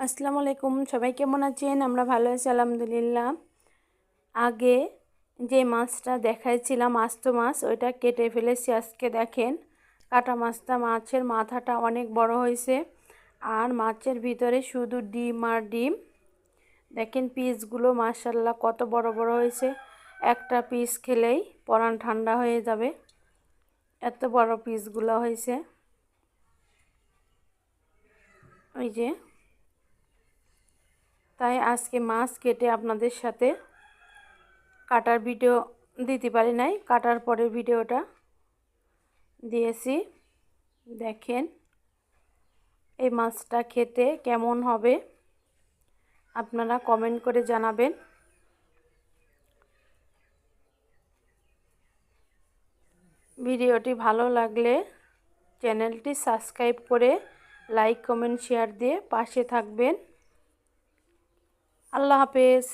আসসালামু আলাইকুম, সবাই কেমন আছেন? আমরা ভালো আছি আলহামদুলিল্লাহ। আগে যে মাছটা দেখাইছিলাম আস্ত মাছ, ওইটা কেটে ফেলেছি। আজকে দেখেন কাটা মাছটা, মাছের মাথাটা অনেক বড় হয়েছে আর মাছের ভিতরে শুধু ডিম আর ডিম। দেখেন পিসগুলো মাশাআল্লাহ কত বড় বড় হয়েছে। একটা পিস খেলেই পরাণ ঠান্ডা হয়ে যাবে, এত বড় পিসগুলো হয়েছে। ওই যে তাই আজকে মাছ কেটে আপনাদের সাথে কাটার ভিডিও দিতে পারি নাই, কাটার পরে ভিডিওটা দিয়েছি। দেখেন এই মাছটা খেতে কেমন হবে আপনারা কমেন্ট করে জানাবেন। ভিডিওটি ভালো লাগলে চ্যানেলটি সাবস্ক্রাইব করে লাইক কমেন্ট শেয়ার দিয়ে পাশে থাকবেন। আল্লাহ হাফেজ।